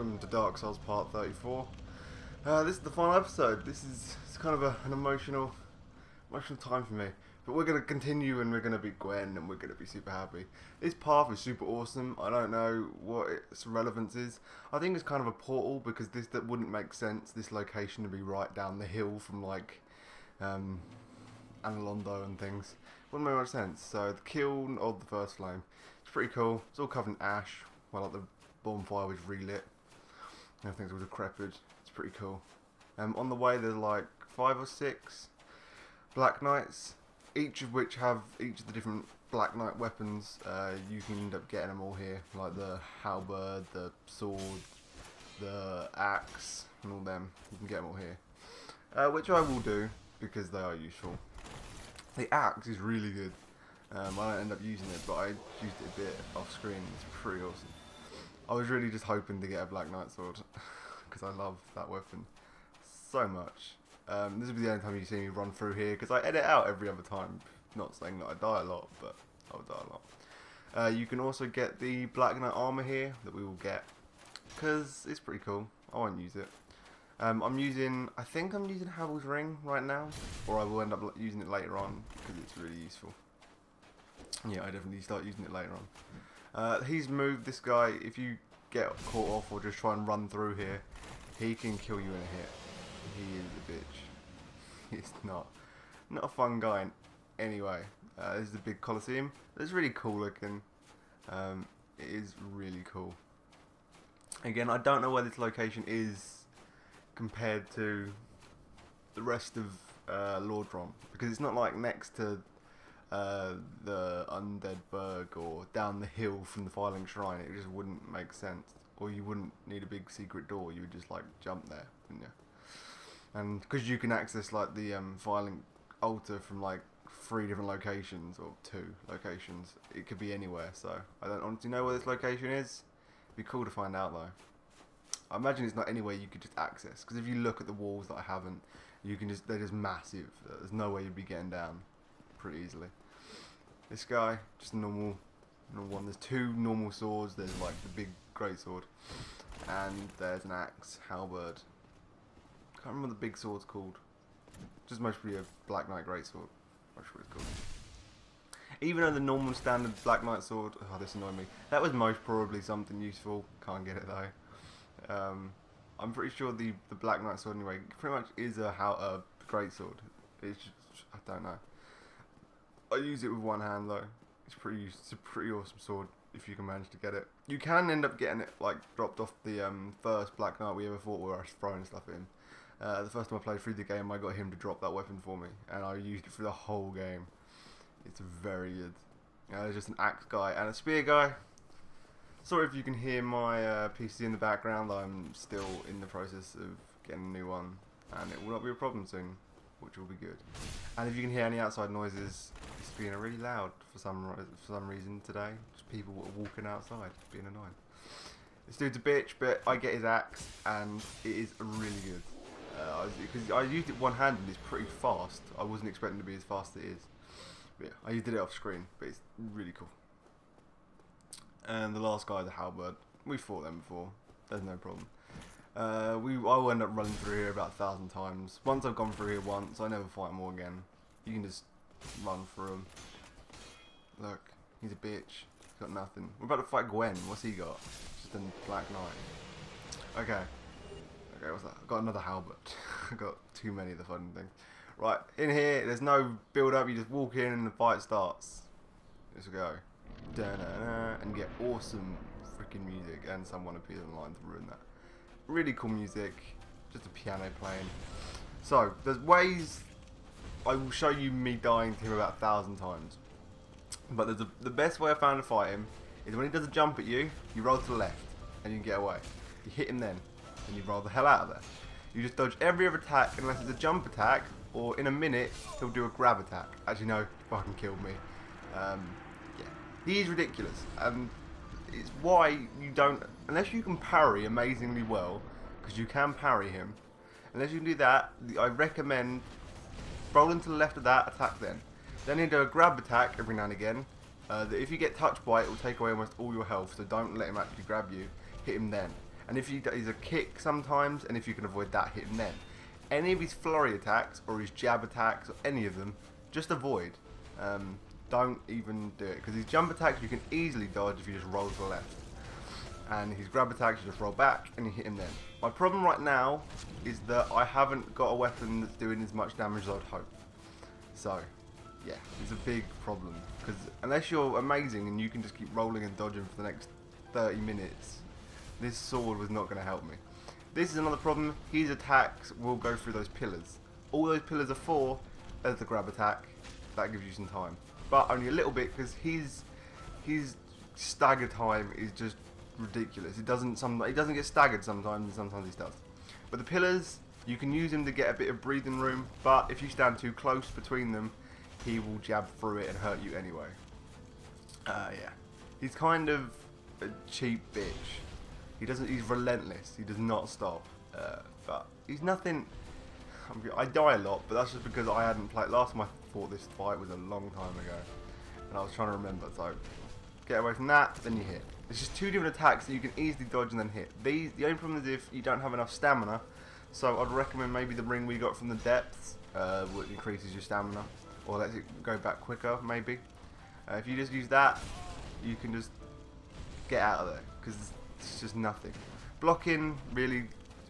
welcome to Dark Souls Part 34. This is the final episode. It's kind of an emotional time for me. But we're going to continue and we're going to beat Gwyn and we're going to be super happy. This path is super awesome. I don't know what its relevance is. I think it's kind of a portal because that wouldn't make sense, this location to be right down the hill from like Analondo and things. Wouldn't make much sense. So the kiln of the first flame. It's pretty cool. It's all covered in ash. Well, like the bonfire was relit. Everything's all decrepit. It's pretty cool. On the way there's like 5 or 6 Black Knights, each of which have each of the different Black Knight weapons. You can end up getting them all here, like the halberd, the sword, the axe, and all them. You can get them all here, which I will do because they are useful. The axe is really good. I don't end up using it, but I used it a bit off screen. It's pretty awesome. I was really just hoping to get a Black Knight sword because I love that weapon so much. This will be the only time you see me run through here because I edit out every other time. Not saying that I die a lot, but I will die a lot. You can also get the Black Knight armor here that we will get because it's pretty cool. I won't use it. I think I'm using Havel's ring right now, or I will end up using it later on because it's really useful. Yeah, I definitely start using it later on. He's moved, this guy, if you get caught off or just try and run through here, he can kill you in a hit. He is a bitch. He's not a fun guy anyway. This is the big Colosseum. It's really cool looking. It is really cool. Again, I don't know where this location is compared to the rest of Lordrom, because it's not like next to the Undead Burg or down the hill from the Filing Shrine. It just wouldn't make sense, or you wouldn't need a big secret door. You would just like jump there, wouldn't you? And because you can access like the Filing Altar from like 3 different locations or 2 locations, it could be anywhere. So I don't honestly know where this location is. It'd be cool to find out though. I imagine it's not anywhere you could just access, because if you look at the walls that I haven't, you can they're just massive. There's no way you'd be getting down pretty easily. This guy, just a normal one. There's 2 normal swords. There's like the big greatsword, and there's an axe, halberd. Can't remember what the big sword's called. Just mostly a Black Knight greatsword. Not sure what it's called. Even though the normal standard Black Knight sword, oh, this annoyed me. That was most probably something useful. Can't get it though. I'm pretty sure the Black Knight sword anyway pretty much is a greatsword. It's just, I don't know. I use it with one hand though. It's a pretty awesome sword if you can manage to get it. You can end up getting it like dropped off the first Black Knight we ever fought, where I was throwing stuff in. The first time I played through the game, I got him to drop that weapon for me, and I used it for the whole game. It's very good. There's just an axe guy and a spear guy. Sorry if you can hear my PC in the background. I'm still in the process of getting a new one, and it will not be a problem soon, which will be good. And if you can hear any outside noises, it's being really loud for some reason today. Just people walking outside, being annoying. This dude's a bitch, but I get his axe, and it is really good. Because I used it one-handed, it's pretty fast. I wasn't expecting it to be as fast as it is. But yeah, I did it off screen, but it's really cool. And the last guy, the halberd, we fought them before. There's no problem. I will end up running through here about 1,000 times. Once I've gone through here once, I never fight them all again. You can just run through them. Look, he's a bitch. He's got nothing. We're about to fight Gwyn. What's he got? Just a Black Knight. Okay. Okay, what's that? I've got another halberd. I've got too many of the fun things. Right, in here, there's no build up. You just walk in and the fight starts. Let's go. Da-na-na, and get awesome freaking music, and someone appears online to ruin that. Really cool music, just a piano playing. So there's ways. I will show you me dying to him about 1,000 times, but the best way I found to fight him is when he does a jump at you, you roll to the left and you can get away. You hit him then, and you roll the hell out of there. You just dodge every other attack unless it's a jump attack, or in a minute he'll do a grab attack. Actually no, he fucking killed me. He is ridiculous, and it's why you don't, unless you can parry amazingly well, because you can parry him, unless you can do that, I recommend rolling to the left of that, attack then you do a grab attack every now and again, that if you get touched by it, it will take away almost all your health, so don't let him actually grab you, hit him then. And if he's a kick sometimes, and if you can avoid that, hit him then. Any of his flurry attacks or his jab attacks or any of them, just avoid. Don't even do it, because his jump attacks you can easily dodge if you just roll to the left, and his grab attacks you just roll back and you hit him then. My problem right now is that I haven't got a weapon that's doing as much damage as I'd hope. So yeah, it's a big problem, because unless you're amazing and you can just keep rolling and dodging for the next 30 minutes, this sword was not going to help me. This is another problem. His attacks will go through those pillars. All those pillars are for as the grab attack. That gives you some time, but only a little bit, because his stagger time is just ridiculous. He doesn't get staggered sometimes, and sometimes he does. But the pillars, you can use him to get a bit of breathing room, but if you stand too close between them, he will jab through it and hurt you anyway. Yeah, he's kind of a cheap bitch. He's relentless. He does not stop. But he's nothing. I die a lot, but that's just because I hadn't played. Last time I fought this fight was a long time ago, and I was trying to remember. So get away from that, then you hit. It's just two different attacks that you can easily dodge and then hit. The only problem is if you don't have enough stamina. So I'd recommend maybe the ring we got from the depths, which increases your stamina, or lets it go back quicker. Maybe if you just use that, you can just get out of there, because it's just nothing. Blocking really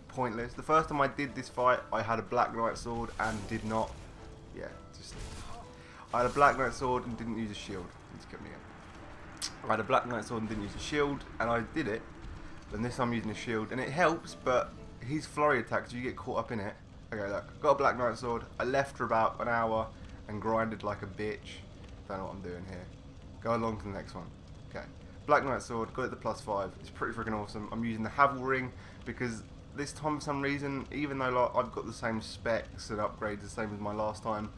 pointless. The first time I did this fight, I had a Black Knight sword and did not. Yeah, just I had a Black Knight sword and didn't use a shield. Let's get me in. I had a Black Knight sword and didn't use a shield, and I did it. And this time I'm using a shield, and it helps. But his flurry attacks, you get caught up in it. Okay, look, got a Black Knight sword. I left for about an hour and grinded like a bitch. Don't know what I'm doing here. Go along to the next one. Okay, Black Knight sword, got it to +5. It's pretty freaking awesome. I'm using the Havel ring because this time for some reason, even though like, I've got the same specs and upgrades the same as my last time,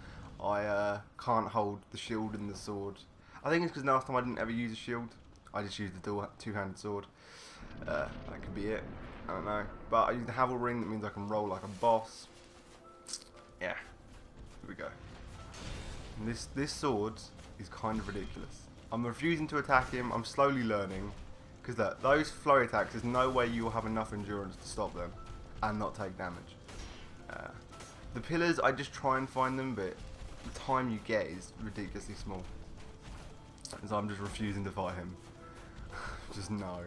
I can't hold the shield and the sword. I think it's because last time I didn't ever use a shield. I just used the two-handed sword. That could be it. I don't know. But I use the Havel ring. That means I can roll like a boss. Yeah. Here we go. And this sword is kind of ridiculous. I'm refusing to attack him. I'm slowly learning. Because those flurry attacks, there's no way you will have enough endurance to stop them and not take damage. The pillars, I just try and find them, but the time you get is ridiculously small. So I'm just refusing to fight him. Just no.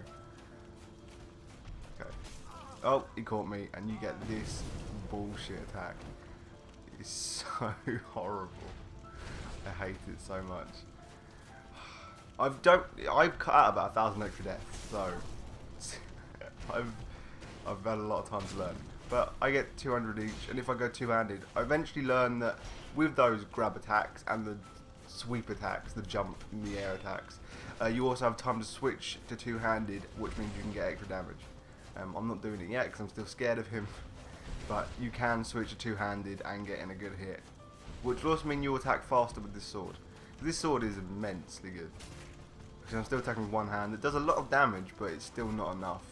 Okay. Oh, he caught me, and you get this bullshit attack. It's so horrible. I hate it so much. I've cut out about 1,000 extra deaths, so I've had a lot of time to learn. But I get 200 each, and if I go two-handed, I eventually learn that with those grab attacks and the sweep attacks, the jump in the air attacks, you also have time to switch to two-handed, which means you can get extra damage. I'm not doing it yet because I'm still scared of him, but you can switch to two-handed and get in a good hit, which will also mean you attack faster with this sword. This sword is immensely good. Because I'm still attacking with one hand. It does a lot of damage, but it's still not enough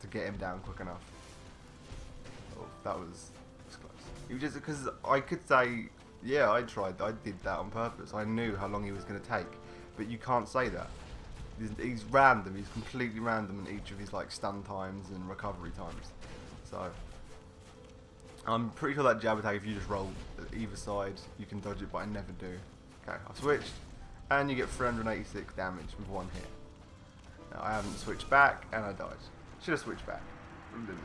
to get him down quick enough. Oh, that was close. It was just because I could say, yeah, I did that on purpose. I knew how long he was going to take, but you can't say that. He's random. He's completely random in each of his like stun times and recovery times. So I'm pretty sure that jab attack, if you just roll either side, you can dodge it, but I never do. Okay, I switched. And you get 386 damage with one hit. Now, I haven't switched back, and I died. Should have switched back. I didn't.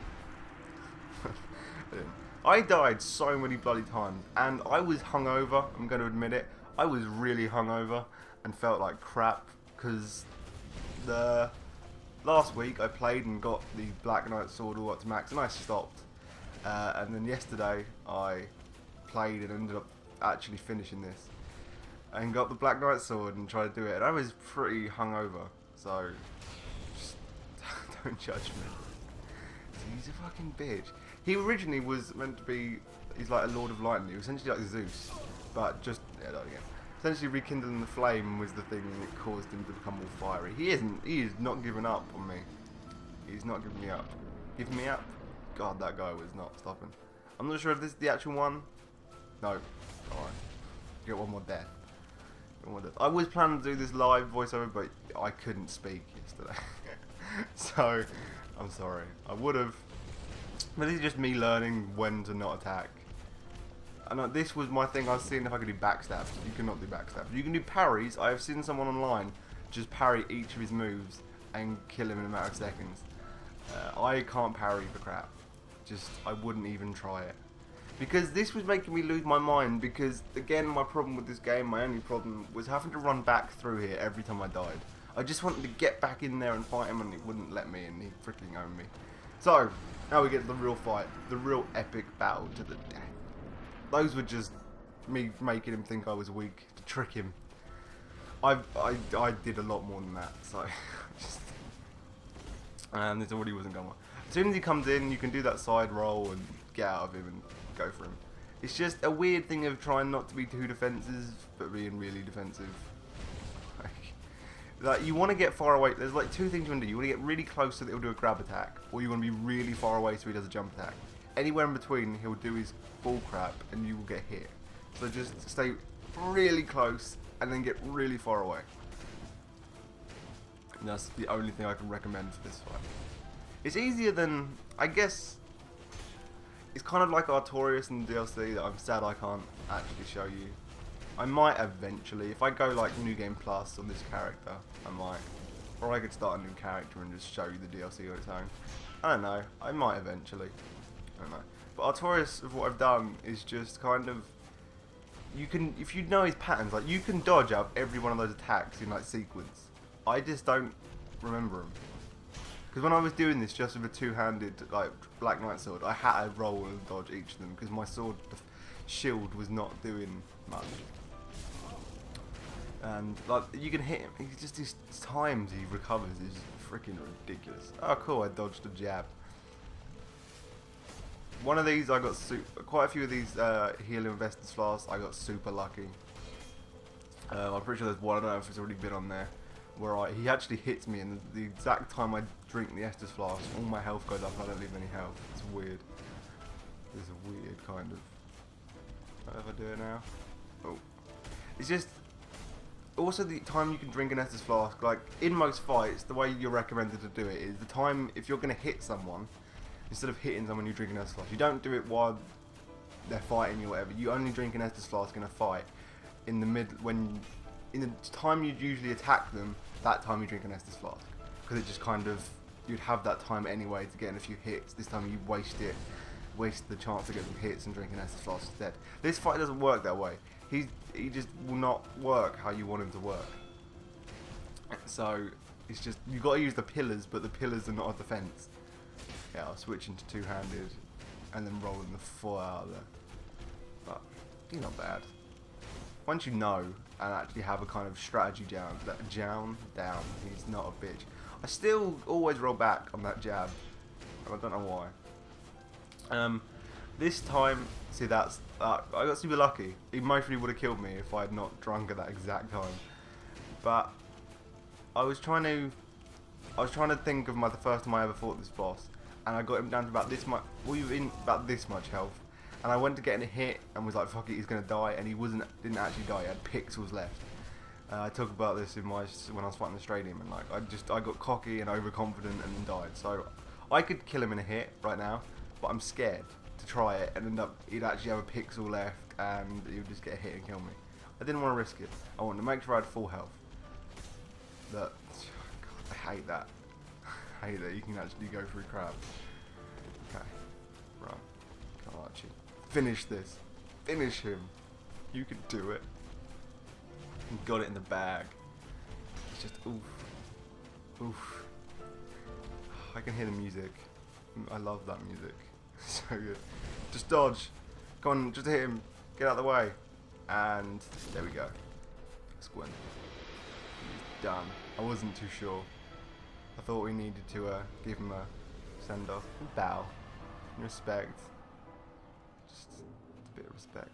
I didn't. I died so many bloody times, and I was hungover. I'm going to admit it. I was really hungover and felt like crap because the last week I played and got the Black Knight sword all up to max, and I stopped. And then yesterday I played and ended up actually finishing this. And got the Black Knight sword and tried to do it. And I was pretty hungover, so just don't judge me. He's a fucking bitch. He originally was meant to be, he's like a Lord of Lightning. He was essentially like Zeus, but just, yeah, that again. Essentially rekindling the flame was the thing that caused him to become all fiery. He is not giving up on me. He's not giving me up. Giving me up? God, that guy was not stopping. I'm not sure if this is the actual one. No. Alright. Get one more death. I was planning to do this live voiceover, but I couldn't speak yesterday. So, I'm sorry. I would have. But this is just me learning when to not attack. And this was my thing. I was seeing if I could do backstabs. You cannot do backstabs. You can do parries. I have seen someone online just parry each of his moves and kill him in a matter of seconds. I can't parry for crap. Just, I wouldn't even try it. Because this was making me lose my mind, because again, my problem with this game, my only problem, was having to run back through here every time I died. I just wanted to get back in there and fight him, and he wouldn't let me, and he freaking owned me. So, now we get to the real fight, the real epic battle to the death. Those were just me making him think I was weak, to trick him. I did a lot more than that, so, just... And this already wasn't going well. As soon as he comes in, you can do that side roll and get out of him and go for him. It's just a weird thing of trying not to be too defensive, but being really defensive. Like you want to get far away. There's like two things you want to do. You want to get really close so that he'll do a grab attack, or you want to be really far away so he does a jump attack. Anywhere in between, he'll do his bull crap and you will get hit. So just stay really close and then get really far away. And that's the only thing I can recommend for this fight. It's easier than, I guess, it's kind of like Artorias in the DLC that I'm sad I can't actually show you. I might eventually, if I go like New Game Plus on this character, I might. Or I could start a new character and just show you the DLC on its own. I don't know, I might eventually. I don't know. But Artorias, of what I've done, is just kind of, you can, if you know his patterns, like you can dodge up every one of those attacks in like sequence. I just don't remember them. Because when I was doing this just with a two-handed like Black Knight sword, I had to roll and dodge each of them because my sword shield was not doing much. And like you can hit him, he just these times he recovers is freaking ridiculous. Oh cool, I dodged a jab. One of these I got quite a few of these healing investors flasks I got super lucky. I'm pretty sure there's one, I don't know if it's already been on there, where he actually hits me and the exact time I drink the Estus flask, all my health goes up and I don't leave any health. It's weird. It's a weird kind of... How do I do it now? Oh. It's just... Also the time you can drink an Estus flask, like in most fights, the way you're recommended to do it is the time, if you're going to hit someone, instead of hitting someone you drink an Estus flask, you don't do it while they're fighting you or whatever, you only drink an Estus flask in a fight in the in the time you'd usually attack them, that time you drink an Estus flask. Because it just kind of, you'd have that time anyway to get in a few hits. This time you waste the chance to get some hits and drink an Estus flask instead. This fight doesn't work that way. He just will not work how you want him to work. So, it's just, you got to use the pillars, but the pillars are not a defense. Yeah, I'll switch into two-handed and then rolling the full out of there. But, he's not bad. Once you know and actually have a kind of strategy down, he's not a bitch. I still always roll back on that jab, and I don't know why. This time, see that's, I got super lucky. He mostly would have killed me if I had not drunk at that exact time. But I was trying to think of the first time I ever fought this boss, and I got him down to about this much, about this much health. And I went to get in a hit and was like, fuck it, he's gonna die, and he didn't actually die. He had pixels left. I talked about this when I was fighting the stadium, and like I got cocky and overconfident and then died. So I could kill him in a hit right now, but I'm scared to try it and he'd actually have a pixel left and he would just get a hit and kill me. I didn't want to risk it. I wanted to make sure I had full health. But God, I hate that. I hate that you can actually go through crap. Okay, right, come on, Archie. Finish this. Finish him. You can do it. You got it in the bag. It's just oof. Oof. I can hear the music. I love that music. So good. Just dodge. Come on, just hit him. Get out of the way. And there we go. That's Gwyn. He's done. I wasn't too sure. I thought we needed to give him a send off. Bow. Respect. Just a bit of respect.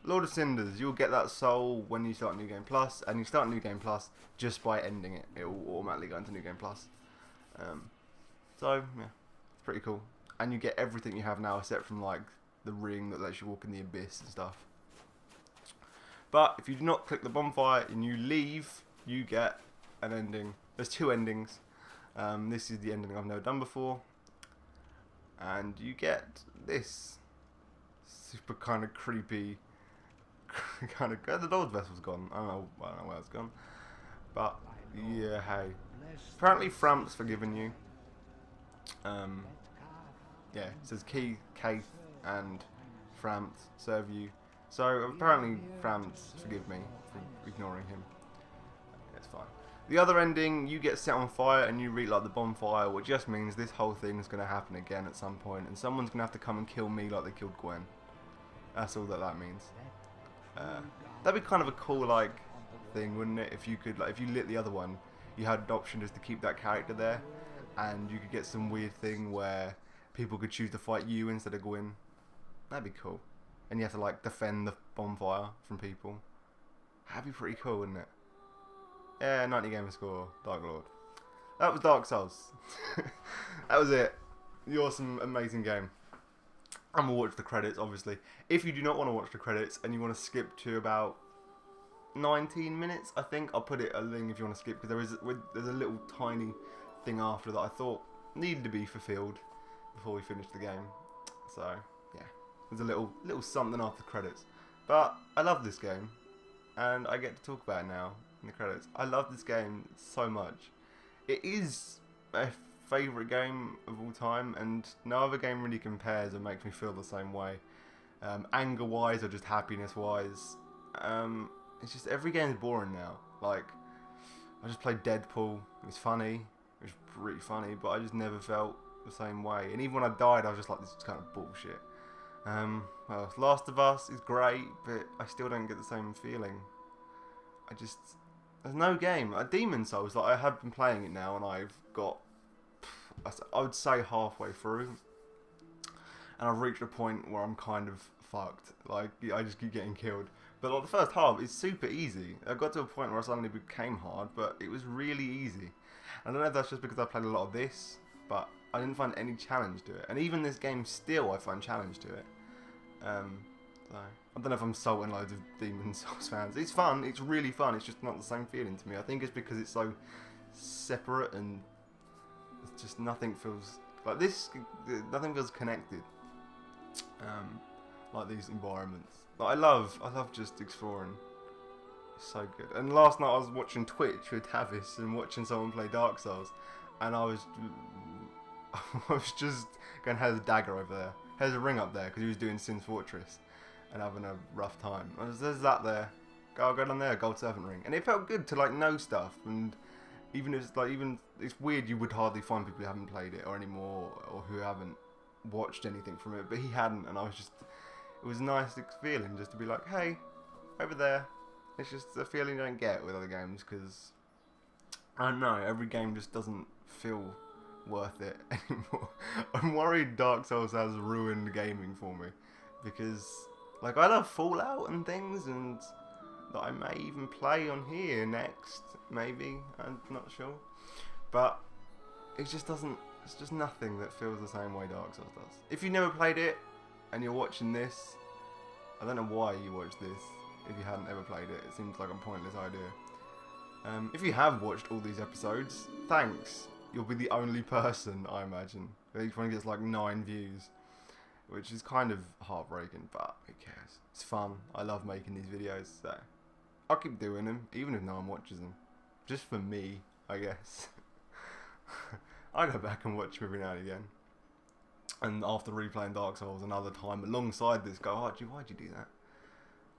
Lord of Cinders, you'll get that soul when you start New Game Plus, and you start New Game Plus just by ending it. It will automatically go into New Game Plus. So, yeah, it's pretty cool. And you get everything you have now, except from like the ring that lets you walk in the abyss and stuff. But if you do not click the bonfire and you leave, you get an ending. There's two endings. This is the ending I've never done before, and you get this super kind of creepy kind of. The Lord's vessel's gone. I don't know where it's gone, but yeah, hey. Apparently, Framp's forgiven you. Yeah, it says Keith, and Frampt serve you. So apparently, Framp's forgive me for ignoring him. It's fine. The other ending, you get set on fire and you relight the bonfire, which just means this whole thing is going to happen again at some point, and someone's going to have to come and kill me like they killed Gwyn. That's all that means. That'd be kind of a cool thing, wouldn't it? If you could, if you lit the other one, you had an option just to keep that character there, and you could get some weird thing where people could choose to fight you instead of Gwyn. That'd be cool. And you have to defend the bonfire from people. That'd be pretty cool, wouldn't it? Yeah, 90 gamer score, Dark Lord. That was Dark Souls. That was it. The awesome, amazing game. And we'll watch the credits, obviously. If you do not want to watch the credits and you want to skip to about 19 minutes, I think I'll put a link if you want to skip, because there's a little tiny thing after that I thought needed to be fulfilled before we finish the game. So yeah, there's a little something after the credits. But I love this game, and I get to talk about it now in the credits. I love this game so much. It is my favourite game of all time, and no other game really compares and makes me feel the same way. Anger wise or just happiness wise. It's just every game is boring now. I just played Deadpool. It was funny. It was pretty funny, but I just never felt the same way. And even when I died, I was just like, this is kind of bullshit. Well, Last of Us is great, but I still don't get the same feeling. There's no game. Demon's Souls, I have been playing it now, and I've got, I would say, halfway through, and I've reached a point where I'm kind of fucked. I just keep getting killed. But the first half is super easy. I got to a point where it suddenly became hard, but it was really easy. I don't know if that's just because I played a lot of this, but I didn't find any challenge to it. And even this game still, I find challenge to it. So I don't know if I'm salting loads of Demon's Souls fans. It's fun. It's really fun. It's just not the same feeling to me. I think it's because it's so separate, and it's just nothing feels like this. Nothing feels connected. Like these environments. I love just exploring. It's so good. And last night I was watching Twitch with Tavis and watching someone play Dark Souls, and I was just going, "There's a dagger over there. There's a ring up there," because he was doing Sin's Fortress and having a rough time. There's that there. Go down there, gold servant ring. And it felt good to know stuff. And even if it's it's weird, you would hardly find people who haven't played it or anymore, or who haven't watched anything from it. But he hadn't, and it was a nice feeling just to be like, hey, over there. It's just a feeling you don't get with other games, because I don't know, every game just doesn't feel worth it anymore. I'm worried Dark Souls has ruined gaming for me, because I love Fallout and things, and that I may even play on here next, maybe, I'm not sure, but it just doesn't. It's just nothing that feels the same way Dark Souls does. If you never played it and you're watching this, I don't know why you watch this. If you hadn't ever played it, it seems like a pointless idea. If you have watched all these episodes, thanks. You'll be the only person, I imagine. Each one gets 9 views, which is kind of heartbreaking, but who cares? It's fun. I love making these videos, so I'll keep doing them, even if no one watches them. Just for me, I guess. I go back and watch them every now and again. And after replaying Dark Souls another time alongside this, go, Archie, why'd you do that?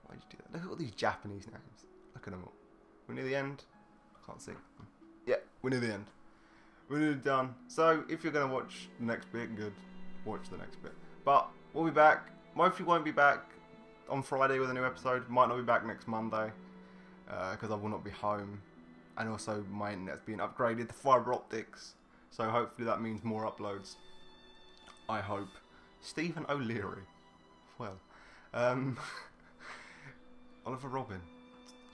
Why'd you do that? Look at all these Japanese names. Look at them all. We're near the end. I can't see. Yeah, we're near the end. We're nearly done. So, if you're going to watch the next bit, good. Watch the next bit. But, we'll be back. Mostly won't be back on Friday with a new episode. Might not be back next Monday. Because I will not be home. And also, my internet's being upgraded to fibre optics. So, hopefully that means more uploads. I hope. Stephen O'Leary. Well. Oliver Robin.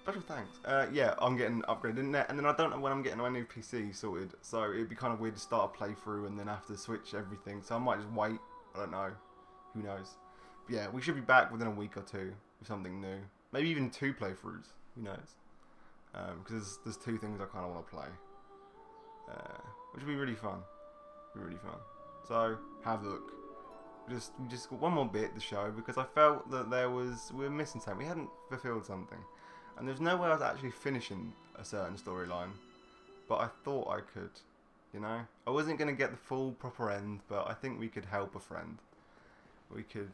Special thanks. Yeah, I'm getting upgraded internet, and then I don't know when I'm getting my new PC sorted, so it'd be kind of weird to start a playthrough and then have to switch everything, so I might just wait. I don't know. Who knows? But yeah, we should be back within a week or two with something new. Maybe even 2 playthroughs. Who knows? Because there's 2 things I kind of want to play. which would be really fun. Really fun. So, Havoc. We just got one more bit to show because I felt that we were missing something. We hadn't fulfilled something, and there's no way I was actually finishing a certain storyline, but I thought I could. You know, I wasn't gonna get the full proper end, but I think we could help a friend. We could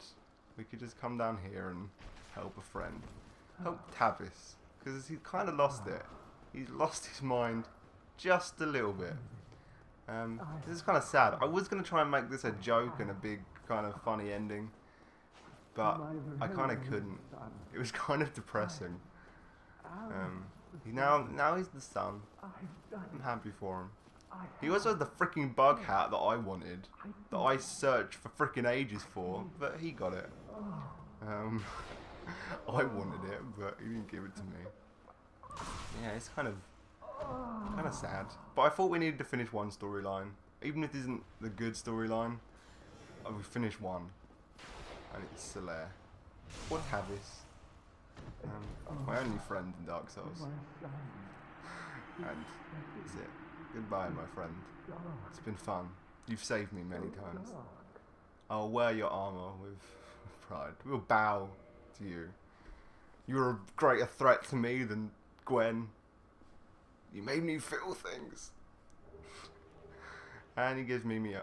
just come down here and help a friend, help Tavis, because he kind of lost it. He's lost his mind just a little bit. This is kind of sad. I was going to try and make this a joke and a big kind of funny ending, but I kind of couldn't. It was kind of depressing. Now he's the son. I'm happy for him. He also had the freaking bug hat that I wanted, that I searched for freaking ages for, but he got it. I wanted it, but he didn't give it to me. Yeah, it's kind of sad. But I thought we needed to finish one storyline, even if it isn't the good storyline. We finished one, and it's Solaire. What Tavis? My only friend in Dark Souls. And that's it. Goodbye, my friend. It's been fun. You've saved me many times. I'll wear your armor with pride. We'll bow to you. You're a greater threat to me than Gwyn. You made me feel things. And he gives me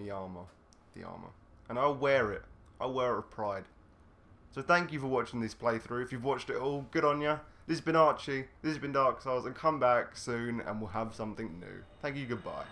armor. The armor. And I'll wear it. I'll wear it with pride. So thank you for watching this playthrough. If you've watched it all, good on ya. This has been Archie. This has been Dark Souls. And come back soon and we'll have something new. Thank you. Goodbye.